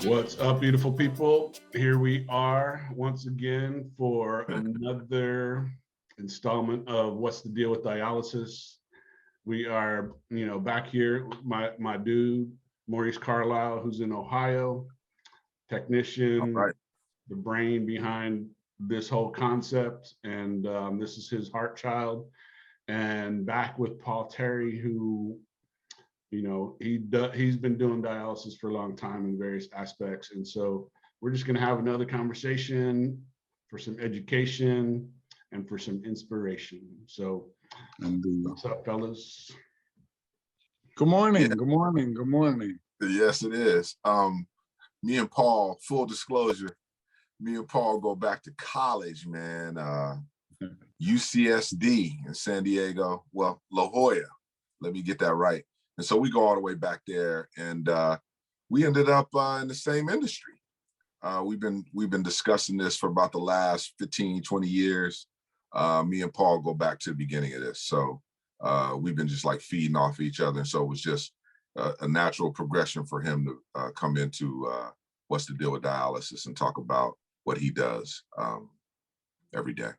What's up, beautiful people? Here we are once again for another installment of What's the Deal with Dialysis. We are, back here, my dude, Maurice Carlisle, who's in Ohio, technician, right. The brain behind this whole concept. And this is his heart child. And back with Paul Terry, who he's been doing dialysis for a long time in various aspects. And so we're just going to have another conversation for some education and for some inspiration. So what's up, fellas? Good morning. Good morning. Good morning. Yes, it is. Me and Paul, full disclosure, me and Paul go back to college, man. UCSD in San Diego. Well, La Jolla. Let me get that right. And so we go all the way back there, and we ended up in the same industry. We've been discussing this for about the last 15, 20 years. Me and Paul go back to the beginning of this. So we've been just like feeding off each other. And so it was just a natural progression for him to come into What's the Deal with Dialysis and talk about what he does every day.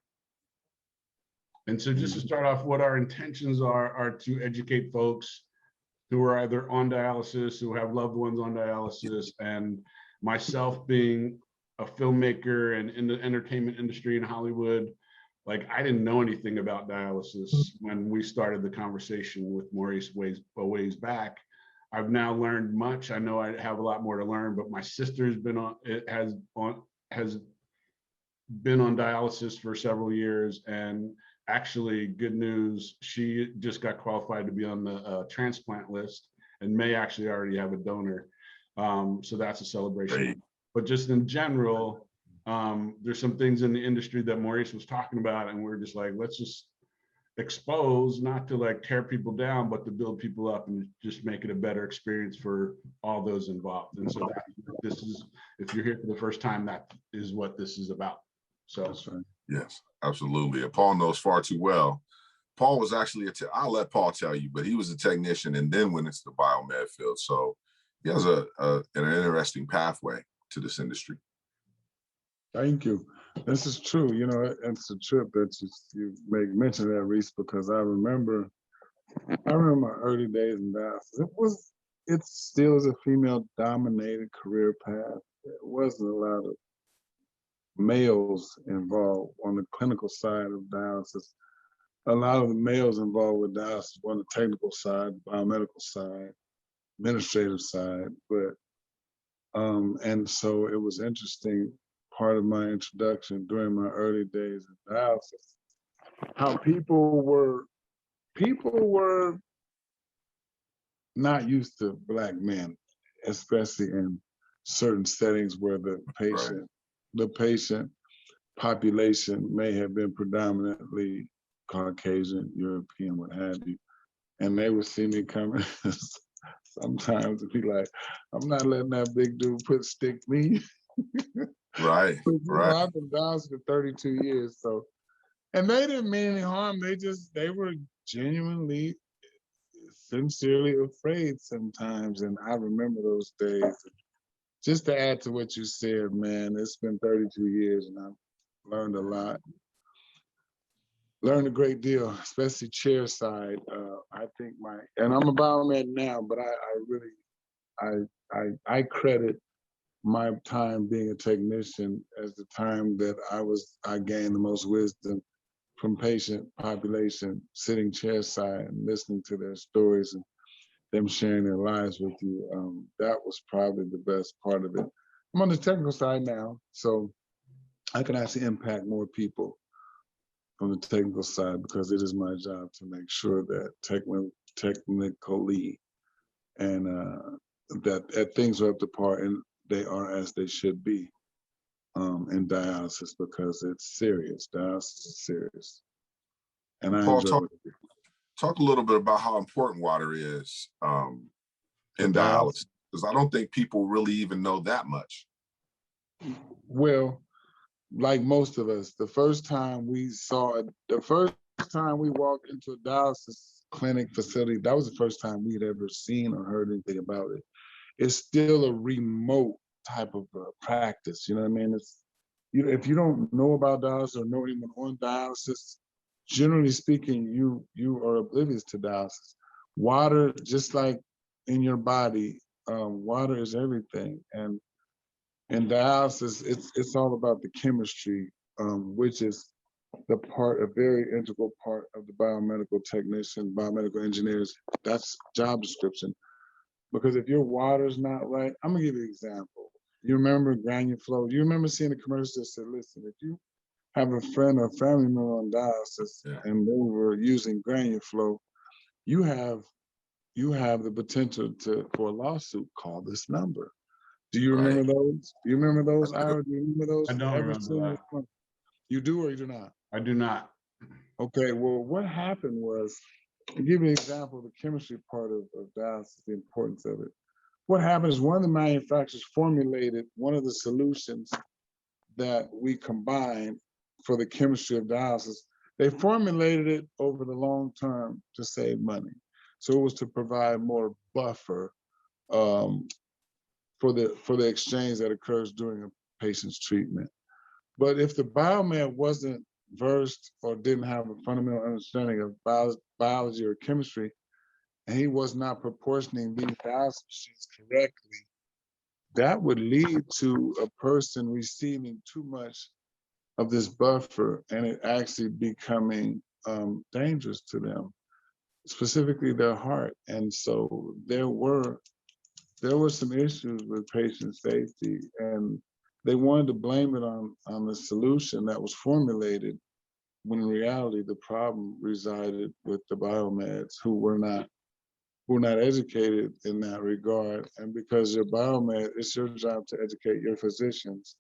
And so just to start off, what our intentions are to educate folks who are either on dialysis, who have loved ones on dialysis, and myself being a filmmaker and in the entertainment industry in Hollywood, like I didn't know anything about dialysis when we started the conversation with Maurice ways back. I've now learned much. I know I have a lot more to learn, but my sister's has been on dialysis for several years, and actually, good news, she just got qualified to be on the transplant list and may actually already have a donor. So that's a celebration. Great. But just in general, there's some things in the industry that Maurice was talking about, and we're just like, let's just expose, not to like tear people down, but to build people up and just make it a better experience for all those involved. And so this is, if you're here for the first time, that is what this is about. So That's right. Yes, absolutely. And Paul knows far too well. Paul was actually I'll let Paul tell you, but he was a technician and then went into the biomed field. So he has an interesting pathway to this industry. Thank you. This is true. It's a trip that you make mention of that, Reese, because I remember my early days in dialysis. It still is a female-dominated career path. There wasn't a lot of males involved on the clinical side of dialysis. A lot of the males involved with dialysis on the technical side, biomedical side, administrative side, but and so it was interesting. Part of my introduction during my early days in dialysis, how people were not used to Black men, especially in certain settings where the patient population may have been predominantly Caucasian, European, what have you. And they would see me coming sometimes and be like, I'm not letting that big dude stick me. Right. I've been dialysis for 32 years. So, and they didn't mean any harm. They were genuinely, sincerely afraid sometimes. And I remember those days. Just to add to what you said, man, it's been 32 years and I've learned a lot. Learned a great deal, especially chair side. I think and I'm a biomed now, but I credit my time being a technician as the time that I gained the most wisdom from patient population, sitting chair side and listening to their stories and them sharing their lives with you. That was probably the best part of it. I'm on the technical side now, so I can actually impact more people on the technical side because it is my job to make sure that technically and that things are up to par and they are as they should be in dialysis because it's serious. Dialysis is serious. And I enjoy it. talk a little bit about how important water is in dialysis, because I don't think people really even know that much. Well, like most of us, the first time we walked into a dialysis clinic facility, that was the first time we'd ever seen or heard anything about it. It's still a remote type of practice. You know what I mean? If you don't know about dialysis or know anyone on dialysis, generally speaking, you are oblivious to dialysis. Water, just like in your body, water is everything. And in dialysis, it's all about the chemistry, which is a very integral part of the biomedical technician, biomedical engineers. That's job description. Because if your water's not right, I'm gonna give you an example. You remember GranuFlow? You remember seeing the commercial that said, listen, if you have a friend or family member on dialysis and they were using GranuFlow, you have the potential for a lawsuit. Call this number. Do you remember those? Do you remember those, Ira? Do you remember those? I don't remember that. You do or you do not? I do not. Okay, well, what happened was, to give you an example of the chemistry part of dialysis, the importance of it. What happened is one of the manufacturers formulated one of the solutions that we combined for the chemistry of dialysis. They formulated it over the long term to save money. So it was to provide more buffer for the exchange that occurs during a patient's treatment. But if the biomed wasn't versed or didn't have a fundamental understanding of biology or chemistry, and he was not proportioning these dialysis machines correctly, that would lead to a person receiving too much of this buffer and it actually becoming dangerous to them, specifically their heart. And so there were some issues with patient safety, and they wanted to blame it on the solution that was formulated, when in reality the problem resided with the biomeds who were not educated in that regard. And because you're biomed, it's your job to educate your physicians,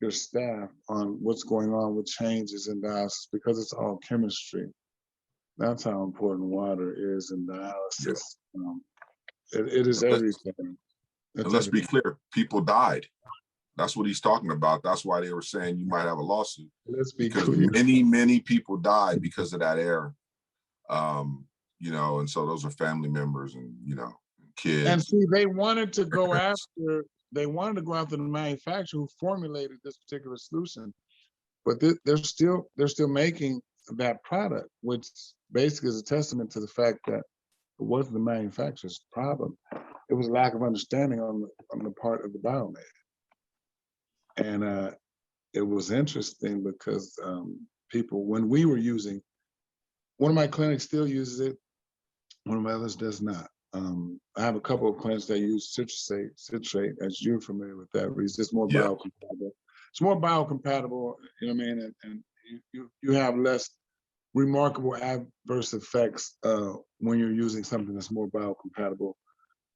your staff, on what's going on with changes in dialysis, because it's all chemistry. That's how important water is in dialysis. It is everything. And let's be clear, people died. That's what he's talking about. That's why they were saying you might have a lawsuit. Let's be because clear. many people died because of that error. You know, and so those are family members and, you know, kids. And see, they wanted to go after the manufacturer who formulated this particular solution, but they're still making that product, which basically is a testament to the fact that it wasn't the manufacturer's problem. It was lack of understanding on the part of the biomed. And it was interesting because people, when we were using, one of my clinics still uses it, one of my others does not. I have a couple of clinics that use citrate, as you're familiar with that, Reese. It's more biocompatible. It's more biocompatible, you know what I mean? And you have less remarkable adverse effects when you're using something that's more biocompatible,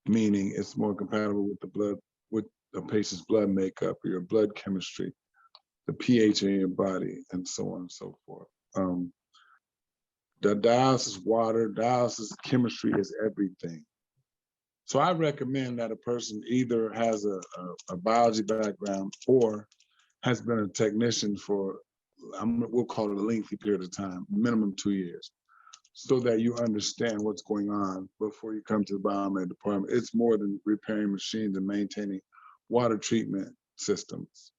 meaning it's more compatible with the blood, with the patient's blood makeup or your blood chemistry, the pH in your body, and so on and so forth. The dialysis water, dialysis chemistry is everything. So I recommend that a person either has a biology background or has been a technician for, we'll call it a lengthy period of time, minimum 2 years, so that you understand what's going on before you come to the biomed department. It's more than repairing machines and maintaining water treatment systems.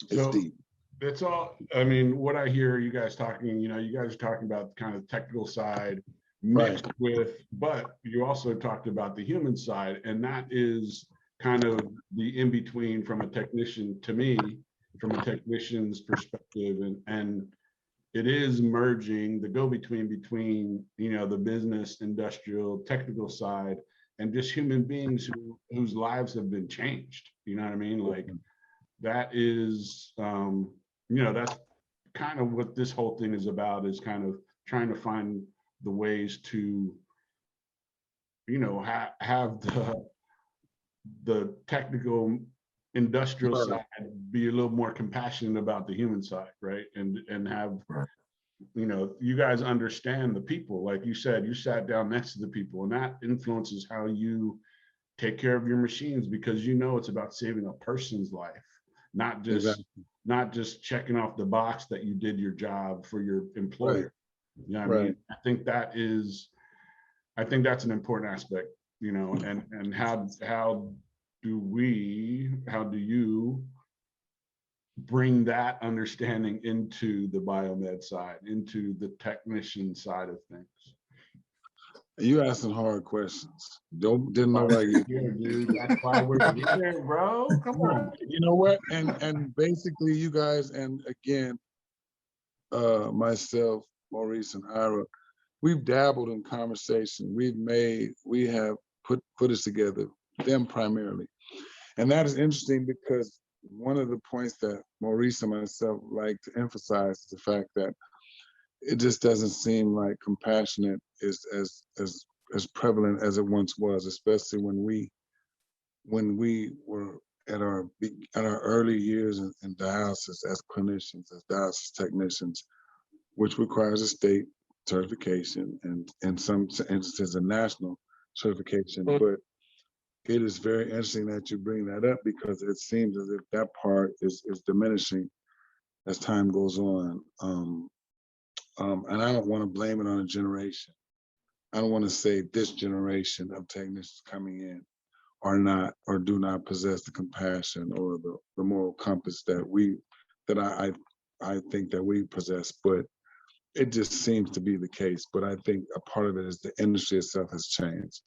It's deep. That's all. I mean, what I hear you guys talking, you know, you guys are talking about kind of the technical side mixed with, but you also talked about the human side, and that is kind of the in-between from a technician, to me, from a technician's perspective, and it is merging the go-between between, you know, the business, industrial, technical side, and just human beings whose lives have been changed. You know what I mean? Like, that is, you know, that's kind of what this whole thing is about, is kind of trying to find the ways to, you know, have the technical industrial side be a little more compassionate about the human side, right? And have you know, you guys understand the people. Like you said, you sat down next to the people, and that influences how you take care of your machines, because you know it's about saving a person's life, not just Exactly. not just checking off the box that you did your job for your employer. You know what I Right. mean? I think that's an important aspect, you know, and how do you bring that understanding into the biomed side, into the technician side of things? You asking hard questions. Didn't know why you. Here, dude. That's why we're here, bro. Come on. You know what? And basically, you guys, and again, myself, Maurice, and Ira, we've dabbled in conversation. We have put it together, them primarily. And that is interesting because one of the points that Maurice and myself like to emphasize is the fact that it just doesn't seem like compassionate is as prevalent as it once was, especially when we were at our early years in dialysis as clinicians, as dialysis technicians, which requires a state certification and in some instances a national certification. But it is very interesting that you bring that up, because it seems as if that part is diminishing as time goes on. And I don't want to blame it on a generation. I don't want to say this generation of technicians coming in are not or do not possess the compassion or the moral compass that I think that we possess, but it just seems to be the case. But I think a part of it is the industry itself has changed.